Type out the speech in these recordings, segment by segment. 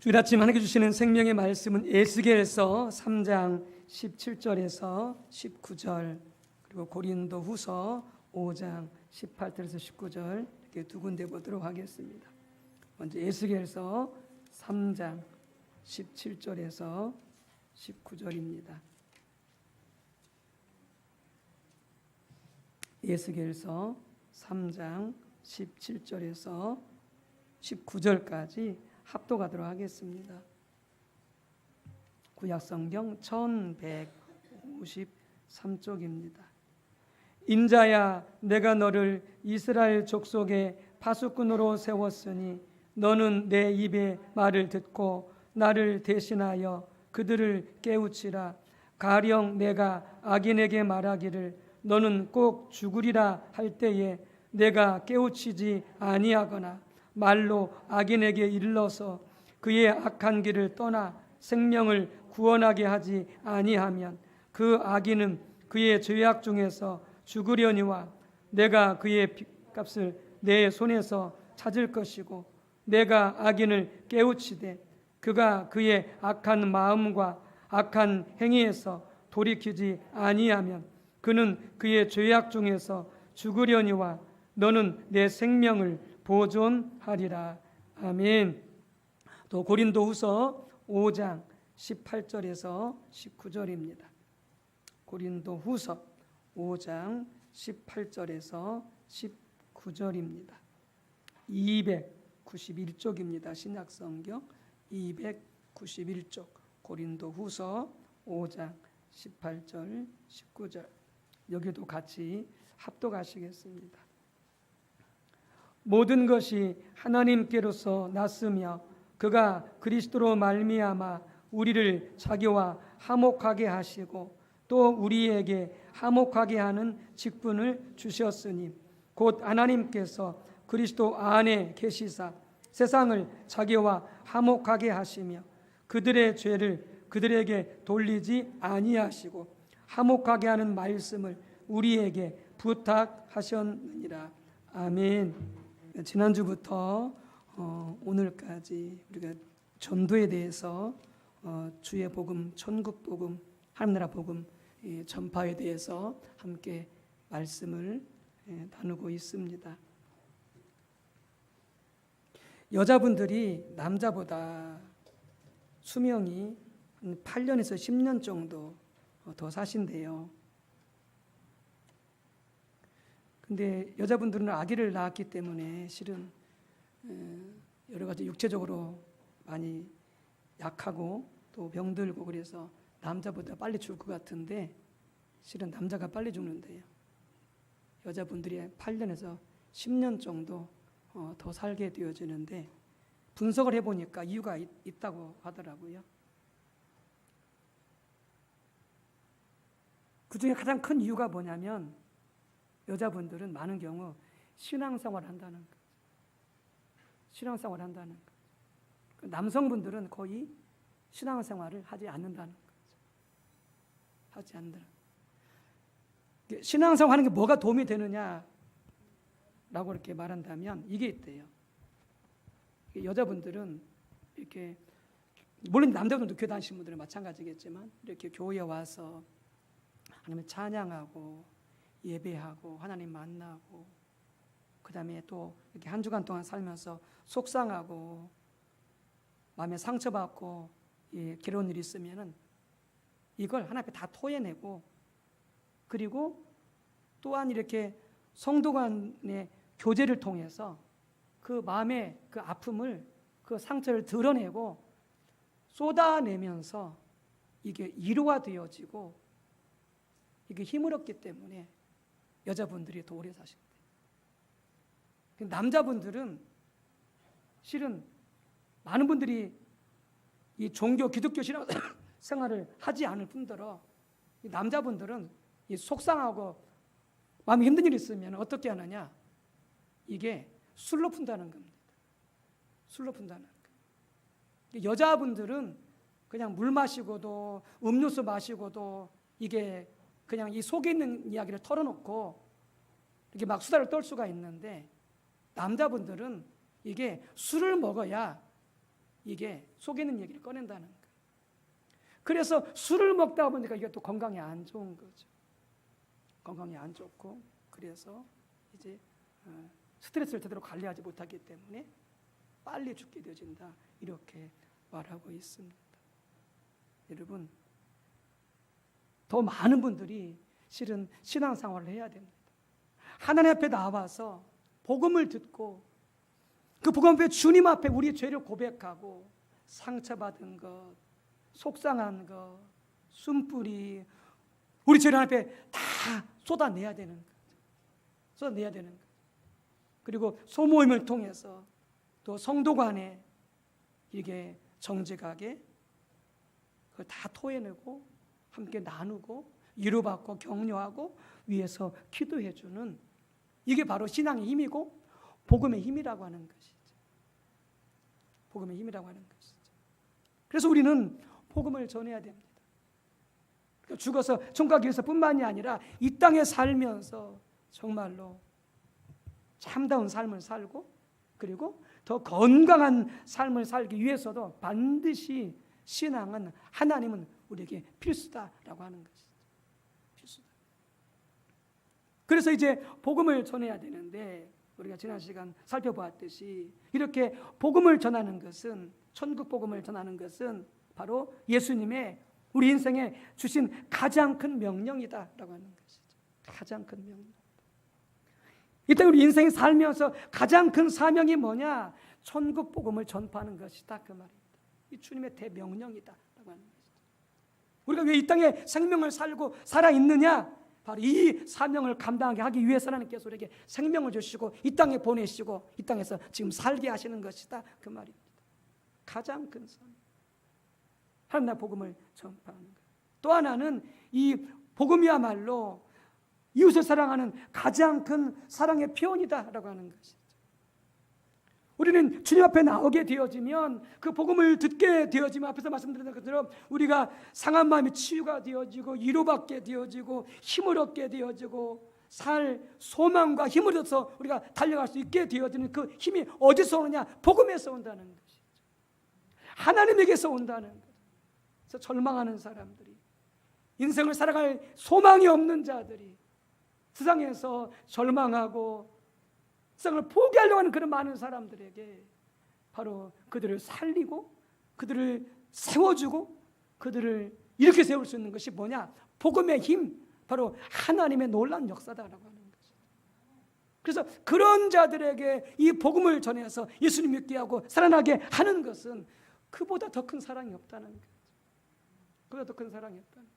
주일 아침 하나님께 주시는 생명의 말씀은 에스겔서 3장 17절에서 19절, 그리고 고린도 후서 5장 18절에서 19절 이렇게 두 군데 보도록 하겠습니다. 먼저 에스겔서 3장 17절에서 19절입니다. 에스겔서 3장 17절에서 19절까지 합독하도록 하겠습니다. 구약성경 1153쪽입니다. 인자야, 내가 너를 이스라엘 족속의 파수꾼으로 세웠으니 너는 내 입의 말을 듣고 나를 대신하여 그들을 깨우치라. 가령 내가 악인에게 말하기를 너는 꼭 죽으리라 할 때에 내가 깨우치지 아니하거나 말로 악인에게 일러서 그의 악한 길을 떠나 생명을 구원하게 하지 아니하면 그 악인은 그의 죄악 중에서 죽으려니와 내가 그의 빚값을 내 손에서 찾을 것이고 내가 악인을 깨우치되 그가 그의 악한 마음과 악한 행위에서 돌이키지 아니하면 그는 그의 죄악 중에서 죽으려니와 너는 내 생명을 보존하리라. 아멘. 또 고린도후서 5장 18절에서 19절입니다. 고린도후서 5장 18절에서 19절입니다. 291쪽입니다. 신약성경 291쪽 고린도후서 5장 18절 19절 여기도 같이 합독하시겠습니다. 모든 것이 하나님께로서 났으며 그가 그리스도로 말미암아 우리를 자기와 화목하게 하시고 또 우리에게 화목하게 하는 직분을 주셨으니 곧 하나님께서 그리스도 안에 계시사 세상을 자기와 화목하게 하시며 그들의 죄를 그들에게 돌리지 아니하시고 화목하게 하는 말씀을 우리에게 부탁하셨느니라. 아멘. 지난주부터 오늘까지 우리가 전도에 대해서 주의 복음, 천국 복음, 하늘나라 복음 전파에 대해서 함께 말씀을 나누고 있습니다. 여자분들이 남자보다 수명이 한 8년에서 10년 정도 더 사신대요. 근데 여자분들은 아기를 낳았기 때문에 실은 여러 가지 육체적으로 많이 약하고 또 병들고 그래서 남자보다 빨리 죽을 것 같은데 실은 남자가 빨리 죽는데요. 여자분들이 8년에서 10년 정도 더 살게 되어지는데 분석을 해보니까 이유가 있다고 하더라고요. 그 중에 가장 큰 이유가 뭐냐면 여자분들은 많은 경우 신앙생활을 한다는 거죠. 신앙생활을 한다는 거죠. 남성분들은 거의 신앙생활을 하지 않는다는 거죠. 하지 않는다는 거죠. 신앙생활 하는 게 뭐가 도움이 되느냐라고 이렇게 말한다면 이게 있대요. 여자분들은 이렇게 물론 남자분들도 교회 다니시는 분들은 마찬가지겠지만 이렇게 교회에 와서 하나님 찬양하고 예배하고 하나님 만나고 그 다음에 또 이렇게 한 주간 동안 살면서 속상하고 마음에 상처받고 괴로운 일이 있으면은 이걸 하나님 앞에 다 토해내고 그리고 또한 이렇게 성도 간의 교제를 통해서 그 마음의 그 아픔을 그 상처를 드러내고 쏟아내면서 이게 위로가 되어지고 이게 힘을 얻기 때문에 여자분들이 더 오래 사신대요. 남자분들은 실은 많은 분들이 이 종교 기독교 신앙 생활을 하지 않을 뿐더러 남자분들은 이 속상하고 마음이 힘든 일이 있으면 어떻게 하느냐? 이게 술로 푼다는 겁니다. 술로 푼다는 거예요. 여자분들은 그냥 물 마시고도 음료수 마시고도 이게 그냥 이 속에 있는 이야기를 털어놓고 이렇게 막 수다를 떨 수가 있는데 남자분들은 이게 술을 먹어야 이게 속이는 얘기를 꺼낸다는 거예요. 그래서 술을 먹다 보니까 이게 또 건강에 안 좋은 거죠. 건강에 안 좋고, 그래서 이제 스트레스를 제대로 관리하지 못하기 때문에 빨리 죽게 되어진다, 이렇게 말하고 있습니다. 여러분, 더 많은 분들이 실은 신앙생활을 해야 됩니다. 하나님 앞에 나와서 복음을 듣고 그 복음 앞에 주님 앞에 우리의 죄를 고백하고 상처받은 것, 속상한 것, 숨뿌리, 우리 죄를 하나님 앞에 다 쏟아내야 되는 거죠. 쏟아내야 되는 거죠. 그리고 소모임을 통해서 또 성도 간에 이게 정직하게 그걸 다 토해내고 함께 나누고 위로받고 격려하고 위에서 기도해주는, 이게 바로 신앙의 힘이고 복음의 힘이라고 하는 것이죠. 복음의 힘이라고 하는 것이죠. 그래서 우리는 복음을 전해야 됩니다. 죽어서 천국 가기 위해서뿐만이 아니라 이 땅에 살면서 정말로 참다운 삶을 살고, 그리고 더 건강한 삶을 살기 위해서도 반드시 신앙은, 하나님은 우리에게 필수다라고 하는 것이죠. 필수다. 그래서 이제 복음을 전해야 되는데, 우리가 지난 시간 살펴보았듯이 이렇게 복음을 전하는 것은, 천국 복음을 전하는 것은 바로 예수님의 우리 인생에 주신 가장 큰 명령이다라고 하는 것이죠. 가장 큰 명령. 이때 우리 인생이 살면서 가장 큰 사명이 뭐냐? 천국 복음을 전파하는 것이다, 그 말입니다. 이 주님의 대명령이다라고 하는 것이죠. 우리가 왜 이 땅에 생명을 살고 살아있느냐? 바로 이 사명을 감당하게 하기 위해서 하나님께서 우리에게 생명을 주시고 이 땅에 보내시고 이 땅에서 지금 살게 하시는 것이다, 그 말입니다. 가장 큰 사명, 하나님 나라 복음을 전파하는 것. 또 하나는 이 복음이야말로 이웃을 사랑하는 가장 큰 사랑의 표현이다라고 하는 것이죠. 우리는 주님 앞에 나오게 되어지면, 그 복음을 듣게 되어지면, 앞에서 말씀드린 것처럼 우리가 상한 마음이 치유가 되어지고 위로받게 되어지고 힘을 얻게 되어지고 살 소망과 힘을 얻어서 우리가 달려갈 수 있게 되어지는, 그 힘이 어디서 오느냐? 복음에서 온다는 것이죠. 하나님에게서 온다는 것. 그래서 절망하는 사람들이, 인생을 살아갈 소망이 없는 자들이 세상에서 절망하고 세상을 포기하려고 하는 그런 많은 사람들에게 바로 그들을 살리고 그들을 세워주고 그들을 이렇게 세울 수 있는 것이 뭐냐? 복음의 힘, 바로 하나님의 놀라운 역사다라고 하는 것이죠. 그래서 그런 자들에게 이 복음을 전해서 예수님 믿게 하고 살아나게 하는 것은 그보다 더 큰 사랑이 없다는 거죠. 그보다 더 큰 사랑이 없다는 거죠.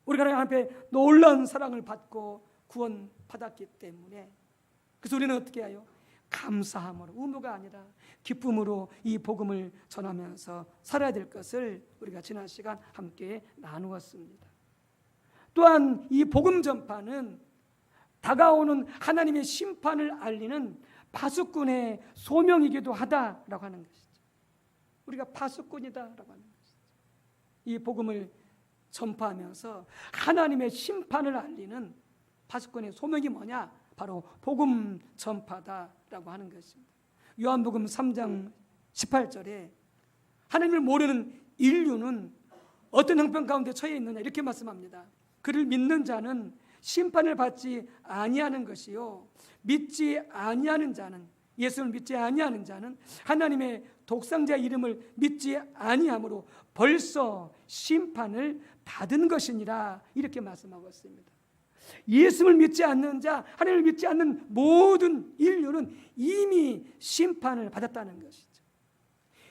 우리가 하나님 앞에 놀라운 사랑을 받고 구원받았기 때문에, 그래서 우리는 어떻게 해요? 감사함으로, 의무가 아니라 기쁨으로 이 복음을 전하면서 살아야 될 것을 우리가 지난 시간 함께 나누었습니다. 또한 이 복음 전파는 다가오는 하나님의 심판을 알리는 파수꾼의 소명이기도 하다라고 하는 것이죠. 우리가 파수꾼이다라고 하는 것이죠. 이 복음을 전파하면서 하나님의 심판을 알리는 파수꾼의 소명이 뭐냐? 바로 복음 전파다라고 하는 것입니다. 요한복음 3장 18절에 하나님을 모르는 인류는 어떤 형편 가운데 처해 있느냐, 이렇게 말씀합니다. 그를 믿는 자는 심판을 받지 아니하는 것이요, 믿지 아니하는 자는, 예수를 믿지 아니하는 자는 하나님의 독생자 이름을 믿지 아니함으로 벌써 심판을 받은 것이니라, 이렇게 말씀하고 있습니다. 예수를 믿지 않는 자, 하나님을 믿지 않는 모든 인류는 이미 심판을 받았다는 것이죠.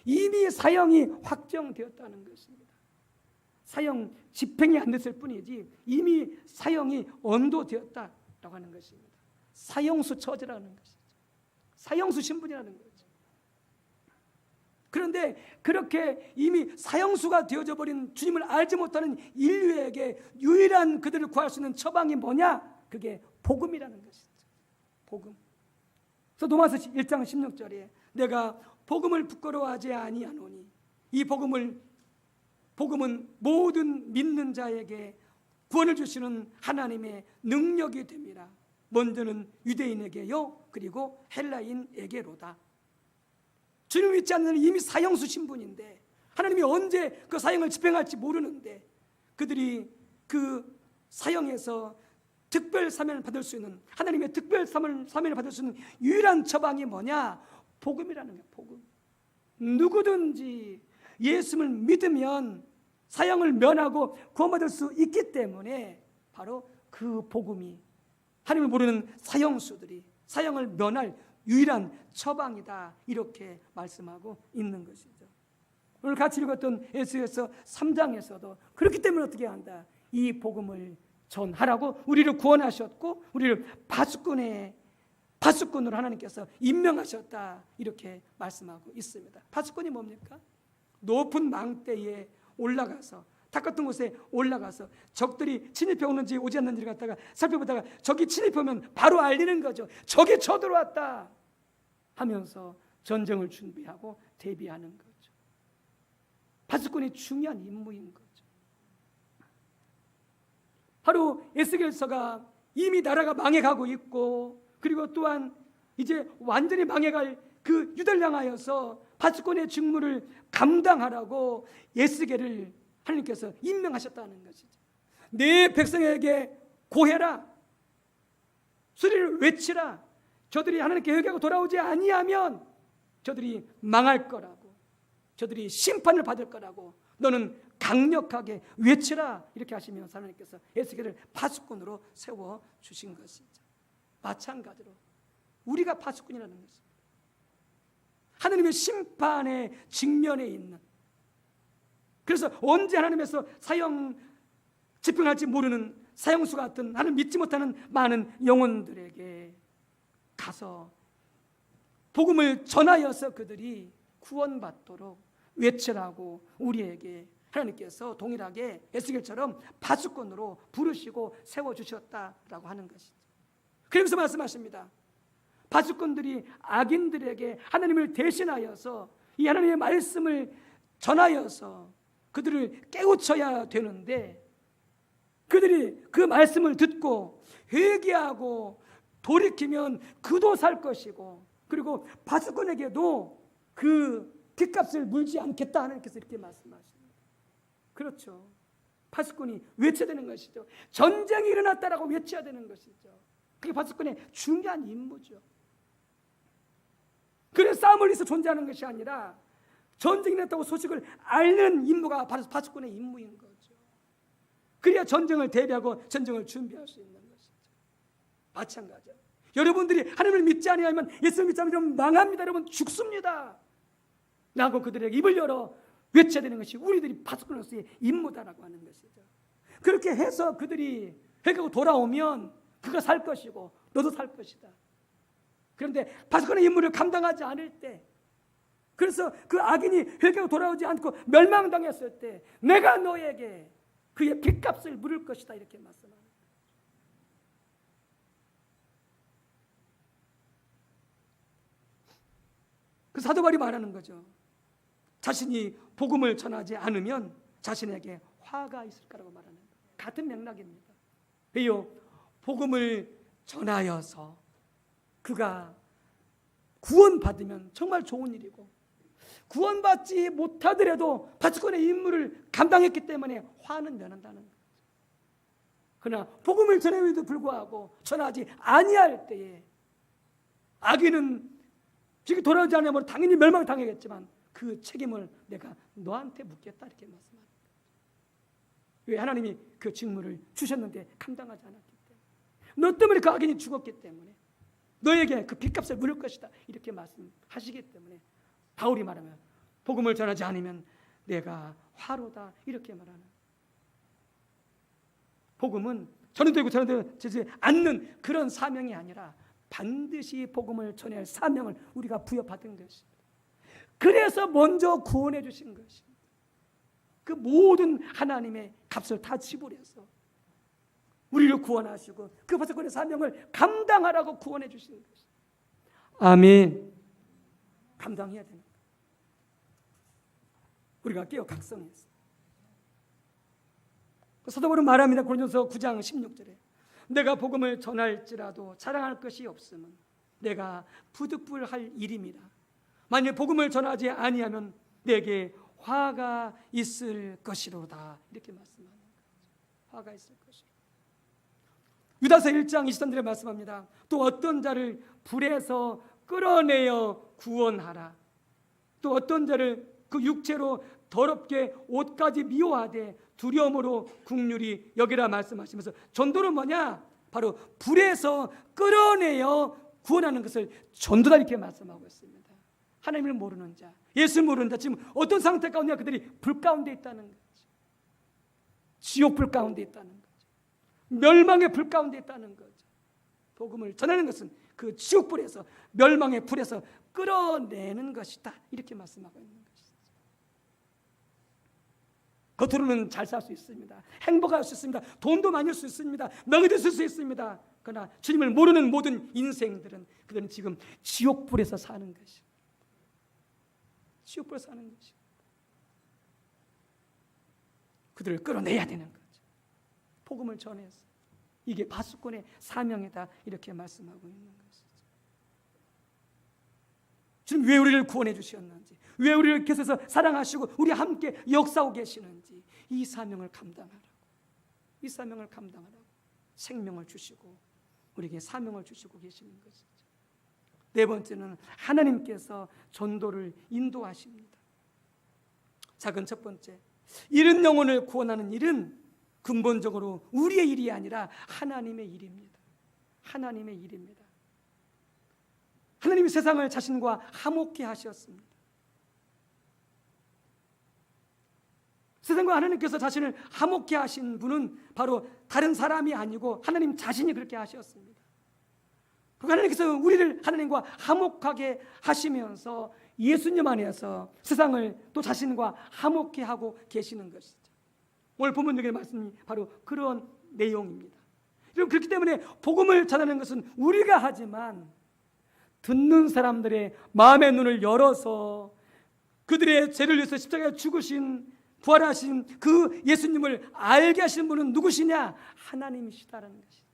이미 사형이 확정되었다는 것입니다. 사형 집행이 안 됐을 뿐이지 이미 사형이 언도되었다라고 하는 것입니다. 사형수 처지라는 것이죠. 사형수 신분이라는 거죠. 그런데 그렇게 이미 사형수가 되어져 버린 주님을 알지 못하는 인류에게 유일한 그들을 구할 수 있는 처방이 뭐냐? 그게 복음이라는 것이죠. 복음. 그래서 로마서 1장 16절에 내가 복음을 부끄러워하지 아니하노니, 이 복음은 모든 믿는 자에게 구원을 주시는 하나님의 능력이 됨이라. 먼저는 유대인에게요, 그리고 헬라인에게로다. 주님을 믿지 않는 이미 사형수 신분인데 하나님이 언제 그 사형을 집행할지 모르는데 그들이 그 사형에서 특별 사면을 받을 수 있는, 하나님의 특별 사면을 받을 수 있는 유일한 처방이 뭐냐? 복음이라는 거예요. 복음. 누구든지 예수를 믿으면 사형을 면하고 구원받을 수 있기 때문에 바로 그 복음이 하나님을 모르는 사형수들이 사형을 면할 유일한 처방이다, 이렇게 말씀하고 있는 것이죠. 오늘 같이 읽었던 에스겔서 3장에서도 그렇기 때문에 어떻게 한다? 이 복음을 전하라고 우리를 구원하셨고 우리를 파수꾼으로 하나님께서 임명하셨다, 이렇게 말씀하고 있습니다. 파수꾼이 뭡니까? 높은 망대에 올라가서 탑 같은 곳에 올라가서 적들이 침입해 오는지 오지 않는지를 갖다가 살펴보다가 적이 침입하면 바로 알리는 거죠. 적이 쳐들어왔다 하면서 전쟁을 준비하고 대비하는 거죠. 파수꾼이 중요한 임무인 거죠. 바로 에스겔서가 이미 나라가 망해가고 있고 그리고 또한 이제 완전히 망해갈 그 유다를 향하여서 파수꾼의 직무를 감당하라고 에스겔을 하나님께서 임명하셨다는 것이죠. 내 백성에게 고해라, 소리를 외치라. 저들이 하나님께 회개하고 돌아오지 아니하면 저들이 망할 거라고, 저들이 심판을 받을 거라고 너는 강력하게 외치라, 이렇게 하시면서 하나님께서 에스겔을 파수꾼으로 세워주신 것이죠. 마찬가지로 우리가 파수꾼이라는 것입니다. 하나님의 심판의 직면에 있는, 그래서 언제 하나님에서 사형 집행할지 모르는 사형수 같은 하나님 믿지 못하는 많은 영혼들에게 가서 복음을 전하여서 그들이 구원받도록 외치라고 우리에게 하나님께서 동일하게 에스겔처럼 파수꾼으로 부르시고 세워주셨다라고 하는 것이죠. 그러면서 말씀하십니다. 파수꾼들이 악인들에게 하나님을 대신하여서 이 하나님의 말씀을 전하여서 그들을 깨우쳐야 되는데 그들이 그 말씀을 듣고 회개하고 돌이키면 그도 살 것이고 그리고 파수꾼에게도 그 핏값을 물지 않겠다 하나님께서 이렇게 말씀하십니다. 그렇죠. 파수꾼이 외쳐야 되는 것이죠. 전쟁이 일어났다라고 외쳐야 되는 것이죠. 그게 파수꾼의 중요한 임무죠. 그래서 싸움을 위해서 존재하는 것이 아니라 전쟁이 났다고 소식을 알리는 임무가 바로 파수꾼의 임무인 거죠. 그래야 전쟁을 대비하고 전쟁을 준비할 수 있는 것이죠. 마찬가지죠. 여러분들이 하나님을 믿지 않으면, 예수를 믿지 않으면 망합니다. 여러분 죽습니다 라고 그들에게 입을 열어 외쳐야 되는 것이 우리들이 파수꾼으로서의 임무다라고 하는 것이죠. 그렇게 해서 그들이 회개하고 돌아오면 그가 살 것이고 너도 살 것이다. 그런데 파수꾼의 임무를 감당하지 않을 때, 그래서 그 악인이 회개하고 돌아오지 않고 멸망당했을 때 내가 너에게 그의 핏값을 물을 것이다, 이렇게 말씀합니다. 그 사도 바울이 말하는 거죠. 자신이 복음을 전하지 않으면 자신에게 화가 있을 거라고 말하는 거예요. 같은 맥락입니다. 왜요? 복음을 전하여서 그가 구원받으면 정말 좋은 일이고, 구원받지 못하더라도 파수꾼의 임무를 감당했기 때문에 화는 면한다는 거죠. 그러나 복음을 전함에도 불구하고 전하지 아니할 때에 악인은 지금 돌아오지 않으면 당연히 멸망당하겠지만 그 책임을 내가 너한테 묻겠다, 이렇게 말씀합니다. 왜? 하나님이 그 직무를 주셨는데 감당하지 않았기 때문에, 너 때문에 그 악인이 죽었기 때문에 너에게 그 핏값을 물을 것이다, 이렇게 말씀하시기 때문에 바울이 말하면 복음을 전하지 않으면 내가 화로다, 이렇게 말하는. 복음은 전해되고 전해되지 않는 그런 사명이 아니라 반드시 복음을 전할 사명을 우리가 부여받은 것입니다. 그래서 먼저 구원해 주신 것입니다. 그 모든 하나님의 값을 다 지불해서 우리를 구원하시고 그 파수꾼의 사명을 감당하라고 구원해 주신 것입니다. 아멘. 감당해야 되는 거예요. 우리가 깨어 각성해서. 사도 바울은 말합니다. 고린도서 9장 16절에 내가 복음을 전할지라도 자랑할 것이 없음은 내가 부득불할 일입니다. 만일 복음을 전하지 아니하면 내게 화가 있을 것이로다. 이렇게 말씀하는 거죠. 화가 있을 것이로다. 유다서 1장 23절에 말씀합니다. 또 어떤 자를 불에서 끌어내어 구원하라. 또 어떤 자를 그 육체로 더럽게 옷까지 미워하되 두려움으로 긍휼히 여기라 말씀하시면서, 전도는 뭐냐? 바로 불에서 끌어내어 구원하는 것을 전도다 이렇게 말씀하고 있습니다. 하나님을 모르는 자, 예수를 모르는 자, 지금 어떤 상태 가운데 그들이 불 가운데 있다는 거죠. 지옥 불 가운데 있다는 거죠. 멸망의 불 가운데 있다는 거죠. 복음을 전하는 것은 그 지옥 불에서, 멸망의 불에서 끌어내는 것이다 이렇게 말씀하고 있는 것이죠. 겉으로는 잘 살 수 있습니다. 행복할 수 있습니다. 돈도 많이 수 있습니다. 명예도 쓸 수 있습니다. 그러나 주님을 모르는 모든 인생들은 그들은 지금 지옥불에서 사는 것이, 지옥불에서 사는 것이. 그들을 끌어내야 되는 거죠. 복음을 전해서 이게 바수권의 사명이다 이렇게 말씀하고 있는 것이죠. 주님 왜 우리를 구원해 주셨는지, 왜 우리를 계속해서 사랑하시고 우리 함께 역사하고 계시는지, 이 사명을 감당하라고, 이 사명을 감당하라고 생명을 주시고 우리에게 사명을 주시고 계시는 것이죠. 네 번째는 하나님께서 전도를 인도하십니다. 작은 첫 번째, 잃은 영혼을 구원하는 일은 근본적으로 우리의 일이 아니라 하나님의 일입니다. 하나님의 일입니다. 하나님이 세상을 자신과 화목케 하셨습니다. 세상과 하나님께서 자신을 화목케 하신 분은 바로 다른 사람이 아니고 하나님 자신이 그렇게 하셨습니다. 하나님께서 우리를 하나님과 화목하게 하시면서 예수님 안에서 세상을 또 자신과 화목케 하고 계시는 것이죠. 오늘 본문 중에 말씀이 바로 그런 내용입니다. 여러분, 그렇기 때문에 복음을 전하는 것은 우리가 하지만 듣는 사람들의 마음의 눈을 열어서 그들의 죄를 위해서 십자가에 죽으신, 부활하신 그 예수님을 알게 하신 분은 누구시냐? 하나님이시다라는 것이죠.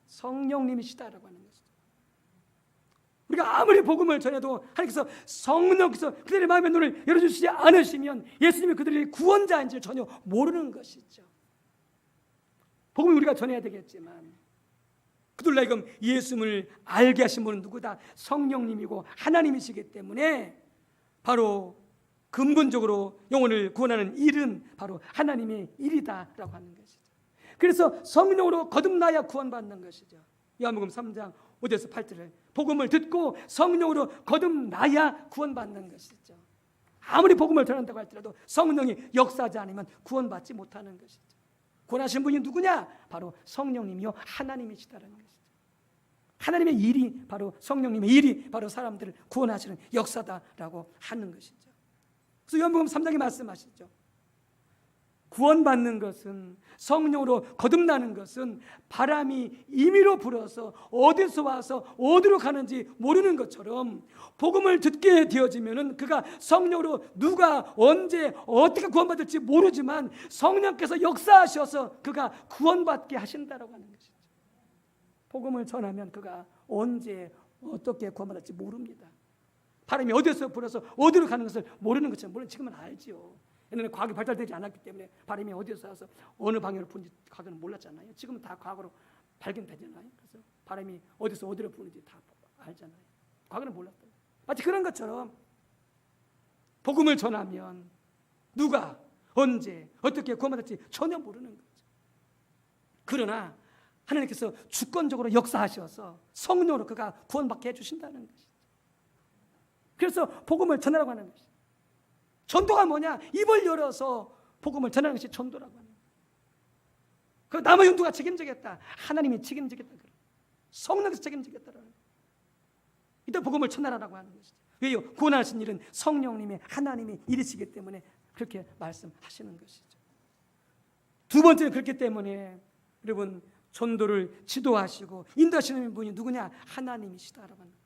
성령님이시다라고 하는 것이죠. 우리가 아무리 복음을 전해도 하나님께서 성령께서 그들의 마음의 눈을 열어주시지 않으시면 예수님이 그들의 구원자인지 전혀 모르는 것이죠. 복음을 우리가 전해야 되겠지만 그들로 하여금 예수님을 알게 하신 분은 누구다? 성령님이고 하나님이시기 때문에 바로 근본적으로 영혼을 구원하는 일은 바로 하나님의 일이다라고 하는 것이죠. 그래서 성령으로 거듭나야 구원받는 것이죠. 요한복음 3장 5절에서 8절에 복음을 듣고 성령으로 거듭나야 구원받는 것이죠. 아무리 복음을 전한다고 할지라도 성령이 역사하지 않으면 구원받지 못하는 것이죠. 구원하신 분이 누구냐? 바로 성령님이요 하나님이시다라는 것이죠. 하나님의 일이 바로, 성령님의 일이 바로 사람들을 구원하시는 역사다라고 하는 것이죠. 그래서 요한복음 3장에 말씀하시죠. 구원받는 것은, 성령으로 거듭나는 것은 바람이 임의로 불어서 어디서 와서 어디로 가는지 모르는 것처럼 복음을 듣게 되어지면은 그가 성령으로 누가 언제 어떻게 구원받을지 모르지만 성령께서 역사하셔서 그가 구원받게 하신다라고 하는 것이죠. 복음을 전하면 그가 언제 어떻게 구원받을지 모릅니다. 바람이 어디서 불어서 어디로 가는 것을 모르는 것처럼, 물론 지금은 알지요. 옛날에 과학이 발달되지 않았기 때문에 바람이 어디서 와서 어느 방향으로 부는지 과거는 몰랐잖아요. 지금은 다 과거로 발견되잖아요. 그래서 바람이 어디서 어디로 부는지 다 알잖아요. 과거는 몰랐어요. 마치 그런 것처럼 복음을 전하면 누가 언제 어떻게 구원받을지 전혀 모르는 거죠. 그러나 하나님께서 주권적으로 역사하셔서 성령으로 그가 구원받게 해주신다는 것이죠. 그래서 복음을 전하라고 하는 것이죠. 전도가 뭐냐? 입을 열어서 복음을 전하는 것이 전도라고 하는 거예요. 그 남의 연도가 책임지겠다. 하나님이 책임지겠다. 성령께서 책임지겠다라는 거예요. 이때 복음을 전하라고 하는 것이죠. 왜요? 구원하신 일은 성령님의, 하나님의 일이시기 때문에 그렇게 말씀하시는 것이죠. 두 번째는 그렇기 때문에 여러분, 전도를 지도하시고 인도하시는 분이 누구냐? 하나님이시다라고 하는 거예요.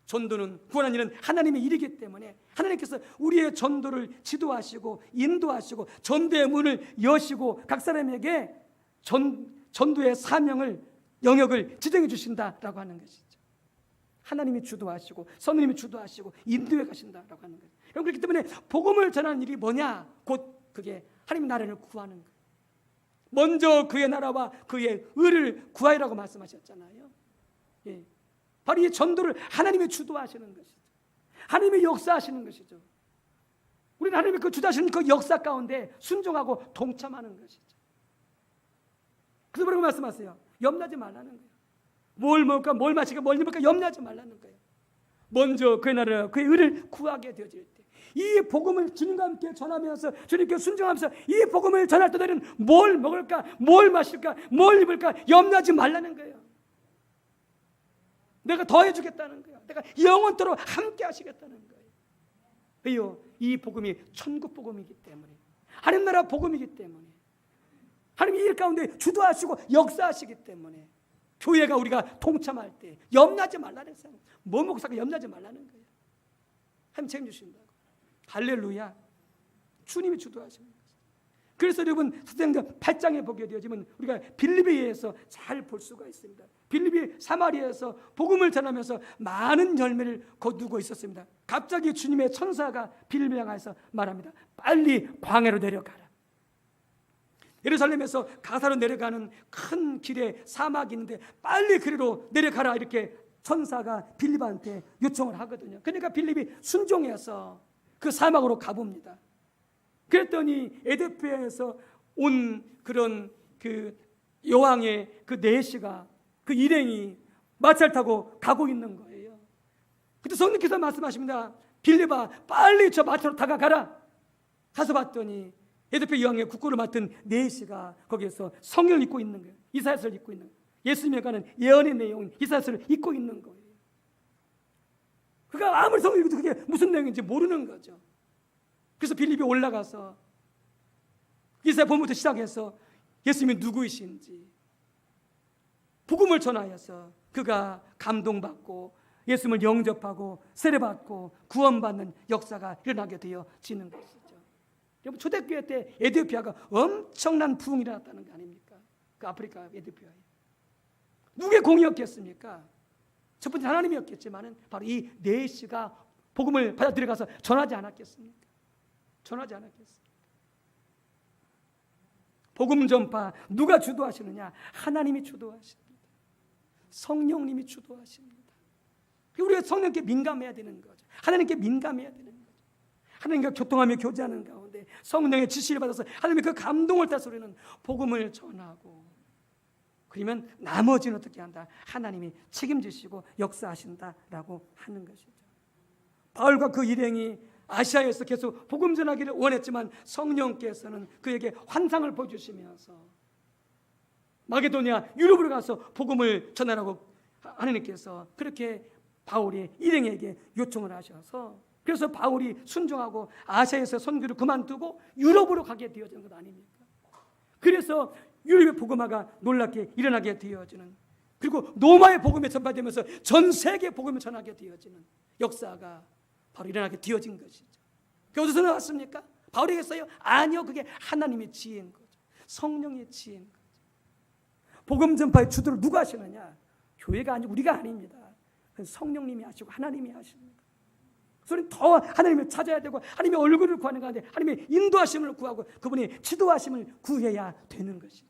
전도는, 구원하는 일은 하나님의 일이기 때문에 하나님께서 우리의 전도를 지도하시고 인도하시고 전도의 문을 여시고 각 사람에게 전도의 사명을, 영역을 지정해 주신다라고 하는 것이죠. 하나님이 주도하시고 성령님이 주도하시고 인도해 가신다라고 하는 거예요. 그렇기 때문에 복음을 전하는 일이 뭐냐? 곧 그게 하나님 나라를 구하는 거예요. 먼저 그의 나라와 그의 의를 구하라고 말씀하셨잖아요. 예. 바로 이 전도를 하나님이 주도하시는 것이죠. 하나님이 역사하시는 것이죠. 우리는 하나님이 그 주도하시는 그 역사 가운데 순종하고 동참하는 것이죠. 그래서 뭐라고 말씀하세요? 염려하지 말라는 거예요. 뭘 먹을까, 뭘 마실까, 뭘 입을까 염려하지 말라는 거예요. 먼저 그의 나라와 그의 의를 구하게 되어질 때, 이 복음을 주님과 함께 전하면서 주님께 순종하면서 이 복음을 전할 때 너희는 뭘 먹을까, 뭘 마실까, 뭘 입을까 염려하지 말라는 거예요. 내가 더해주겠다는 거예요. 내가 영원토록 함께 하시겠다는 거예요. 왜요? 이 복음이 천국 복음이기 때문에, 하나님 나라 복음이기 때문에, 하나님이 일 가운데 주도하시고 역사하시기 때문에 교회가 우리가 동참할 때 염려하지 말라는 거예요. 뭐 먹고 살까 염려하지 말라는 거예요. 하나님 책임주신다고. 할렐루야. 주님이 주도하시는 거예요. 그래서 여러분 사도행전 8장에 보게 되어지면 우리가 빌립비에서 잘 볼 수가 있습니다. 빌립비 사마리아에서 복음을 전하면서 많은 열매를 거두고 있었습니다. 갑자기 주님의 천사가 빌립비를 향해서 말합니다. 빨리 광야로 내려가라. 예루살렘에서 가사로 내려가는 큰 길에 사막이 있는데 빨리 그리로 내려가라 이렇게 천사가 빌립한테 요청을 하거든요. 그러니까 빌립이 순종해서 그 사막으로 가봅니다. 그랬더니 에디오피아에서 온 그런 그 여왕의 그 내시가 그 일행이 마차를 타고 가고 있는 거예요. 그때 성령께서 말씀하십니다. 빌립아 빨리 저 마차로 다가가라. 가서 봤더니 에디오피아 여왕의 국고를 맡은 내시가 거기에서 성경을 읽고 있는 거예요. 이사야서를 읽고 있는 거예요. 예수님에 관한 예언의 내용 이사야서를 읽고 있는 거예요. 그가 아무리 성경을 읽어도 그게 무슨 내용인지 모르는 거죠. 그래서 빌립이 올라가서 이사야 본부부터 시작해서 예수님이 누구이신지 복음을 전하여서 그가 감동받고 예수님을 영접하고 세례받고 구원받는 역사가 일어나게 되어지는 것이죠. 여러분 초대교회 때 에디오피아가 엄청난 부흥이 일어났다는 거 아닙니까? 그 아프리카 에디오피아에 누구의 공이었겠습니까? 첫 번째 하나님이었겠지만 바로 이 내시가 복음을 받아들여가서 전하지 않았겠습니까? 전하지 않았겠습니까? 복음 전파 누가 주도하시느냐? 하나님이 주도하십니다. 성령님이 주도하십니다. 우리가 성령께 민감해야 되는 거죠. 하나님께 민감해야 되는 거죠. 하나님과 교통하며 교제하는 가운데 성령의 지시를 받아서 하나님의 그 감동을 따서 우리는 복음을 전하고, 그러면 나머지는 어떻게 한다? 하나님이 책임지시고 역사하신다라고 하는 것이죠. 바울과 그 일행이 아시아에서 계속 복음 전하기를 원했지만 성령께서는 그에게 환상을 보여주시면서 마게도니아 유럽으로 가서 복음을 전하라고 하나님께서 그렇게 바울이 일행에게 요청을 하셔서, 그래서 바울이 순종하고 아시아에서 선교를 그만두고 유럽으로 가게 되어진 것 아닙니까? 그래서 유럽의 복음화가 놀랍게 일어나게 되어지는, 그리고 로마의 복음이 전파되면서 전 세계 복음을 전하게 되어지는 역사가 바로 일어나게 되어진 것이죠. 그게 어디서 나왔습니까? 바울이 했어요? 아니요, 그게 하나님의 지혜인 거죠. 성령의 지혜인 거죠. 복음 전파의 주도를 누가 하시느냐? 교회가 아니고 우리가 아닙니다. 성령님이 하시고 하나님이 하십니다. 그래서 더 하나님을 찾아야 되고 하나님의 얼굴을 구하는 가운데 하나님의 인도하심을 구하고 그분의 지도하심을 구해야 되는 것이죠.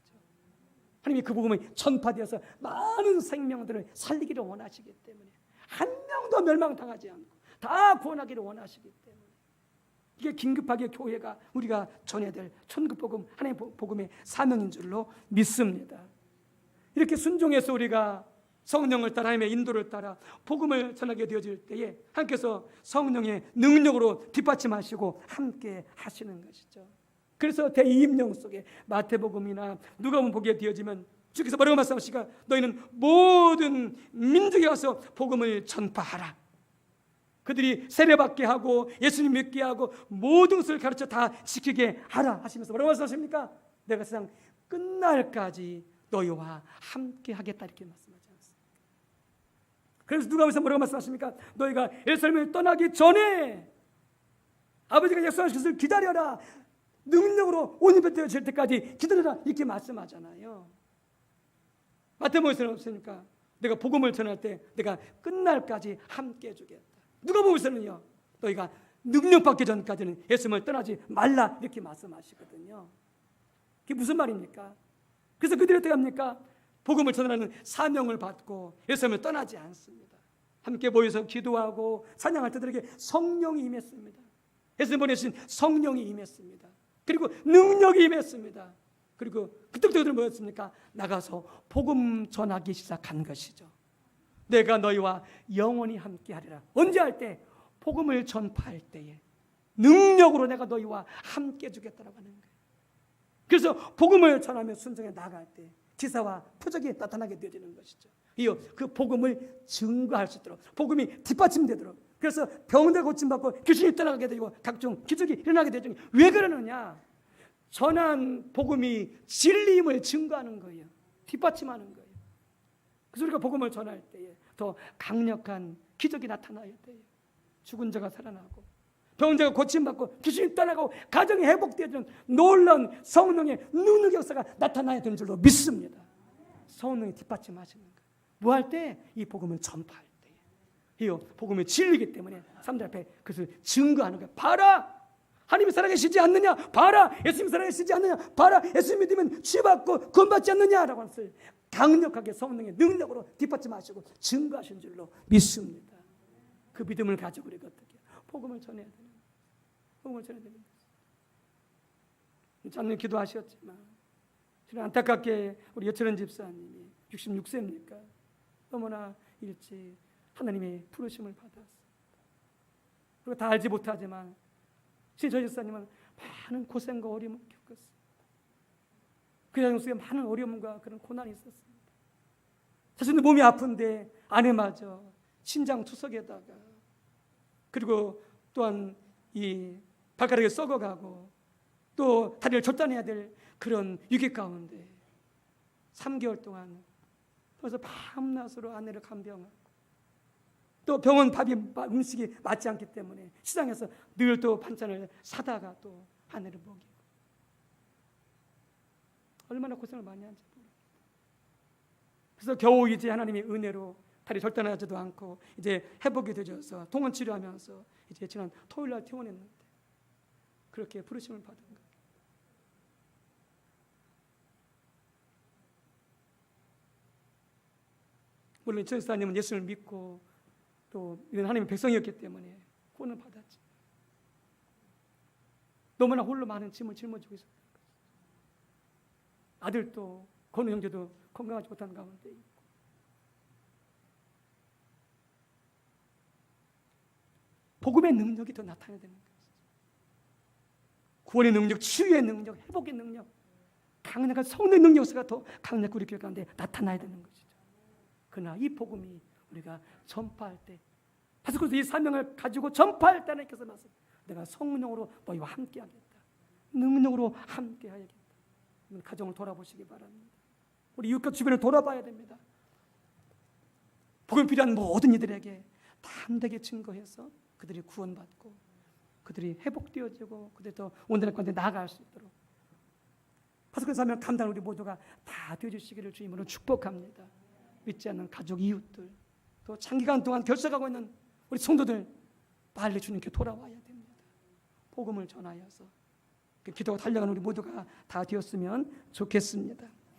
하나님이 그 복음이 전파되어서 많은 생명들을 살리기를 원하시기 때문에, 한 명도 멸망당하지 않고 다 구원하기를 원하시기 때문에, 이게 긴급하게 교회가 우리가 전해야 될 천국 복음, 하나님의 복음의 사명인 줄로 믿습니다. 이렇게 순종해서 우리가 성령을 따라 하나님의 인도를 따라 복음을 전하게 되어질 때에 하나님께서 성령의 능력으로 뒷받침하시고 함께 하시는 것이죠. 그래서 대이임령 속에 마태복음이나 누가복음 보게 되어지면 주께서 뭐라고 말씀하시까? 너희는 모든 민족에 가서 복음을 전파하라. 그들이 세례받게 하고 예수님 믿게 하고 모든 것을 가르쳐 다 지키게 하라 하시면서 뭐라고 말씀하십니까? 내가 세상 끝날까지 너희와 함께 하겠다 이렇게 말씀하지 않습니까? 그래서 누가복음에서 뭐라고 말씀하십니까? 너희가 예루살렘을 떠나기 전에 아버지가 약속하신 것을 기다려라. 능력으로 온 힘이 되어질 때까지 기다려라 이렇게 말씀하잖아요. 마태복음에서는 없으니까 내가 복음을 전할 때 내가 끝날까지 함께 해주겠다. 누가복음에서는요, 너희가 능력 받기 전까지는 예수님을 떠나지 말라 이렇게 말씀하시거든요. 그게 무슨 말입니까? 그래서 그들이 어떻게 합니까? 복음을 전하는 사명을 받고 예수님을 떠나지 않습니다. 함께 모여서 기도하고 찬양할 때들에게 성령이 임했습니다. 예수님 보내신 성령이 임했습니다. 그리고 능력이 임했습니다. 그리고 그때부터 그들은 뭐였습니까? 나가서 복음 전하기 시작한 것이죠. 내가 너희와 영원히 함께 하리라. 언제 할 때? 복음을 전파할 때에 능력으로 내가 너희와 함께 해주겠다라고 하는 거예요. 그래서 복음을 전하며 순종해 나갈 때 기사와 표적이 나타나게 되어지는 것이죠. 이어 그 복음을 증거할 수 있도록, 복음이 뒷받침되도록, 그래서 병들 고침받고 귀신이 떠나가게 되고 각종 기적이 일어나게 되죠. 왜 그러느냐? 전한 복음이 진리임을 증거하는 거예요. 뒷받침하는 거예요. 그래서 우리가 복음을 전할 때에 더 강력한 기적이 나타나야 돼요. 죽은 자가 살아나고 병자가 고침받고 귀신이 떠나고 가정이 회복되어지는 놀라운 성령의 능력 역사가 나타나야 되는 줄로 믿습니다. 성령이 뒷받침하시는 거예요. 뭐 할 때? 이 복음을 전파할 때에. 이요 복음의 진리이기 때문에 사람들 앞에 그것을 증거하는 거예요. 봐라! 하나님이 살아계시지 않느냐? 봐라! 예수님이 살아계시지 않느냐? 봐라! 예수님 믿으면 치유받고 구원받지 않느냐라고 하는 것을 강력하게 성령의 능력으로 뒷받침하시고 증거하신 줄로 믿습니다. 그 믿음을 가지고 우리가 어떻게 복음을 전해야 되는 거예요. 복음을 전해야 되는 거예요. 작년 기도하셨지만 저는 안타깝게 우리 여철원 집사님이 66세입니까? 너무나 일찍 하나님의 부르심을 받았습니다. 그리고 다 알지 못하지만 저 집사님은 많은 고생과 어려움을 겪었습니다. 그 과정 속에 많은 어려움과 그런 고난이 있었습니다. 자신도 몸이 아픈데 아내마저 신장 투석에다가 그리고 또한 이 발가락이 썩어가고 또 다리를 절단해야 될 그런 위기 가운데 3개월 동안 그래서 밤낮으로 아내를 간병하고 또 병원 밥이 음식이 맞지 않기 때문에 시장에서 늘 또 반찬을 사다가 또 아내를 먹이고 얼마나 고생을 많이 한지 모릅니다. 그래서 겨우 이제 하나님의 은혜로 다리 절단하지도 않고 이제 회복이 되어서 통원 치료하면서 이제 지난 토요일 날 퇴원했는데 그렇게 부르심을 받은 거예요. 물론 저 집사님은 예수를 믿고 또 이런 하나님의 백성이었기 때문에 구원을 받았지. 너무나 홀로 많은 짐을 짊어지고 있었던 거죠. 아들도 건우 형제도 건강하지 못한 가운데 있고 복음의 능력이 더 나타나야 되는 거예요. 구원의 능력, 치유의 능력, 회복의 능력, 강력한 성령의 능력이 더 강력하게 우리 교회 가운데 나타나야 되는 것이죠. 그러나 이 복음이 우리가 전파할 때 바스코스 이 사명을 가지고 전파할 때는 하나님께서 말씀 내가 성령으로 너희와 함께 하겠다. 능력으로 함께 하겠다. 가정을 돌아보시기 바랍니다. 우리 이웃과 주변을 돌아봐야 됩니다. 복음 필요한 모든 이들에게 담대하게 증거해서 그들이 구원받고 그들이 회복되어지고 그들이 더 온전한 가운데 나아갈 수 있도록 바스코스 사명 감당한 우리 모두가 다 되어주시기를 주님으로 축복합니다. 믿지 않는 가족, 이웃들 또 장기간 동안 결석하고 있는 우리 성도들 빨리 주님께 돌아와야 됩니다. 복음을 전하여서 기도가 달려가는 우리 모두가 다 되었으면 좋겠습니다.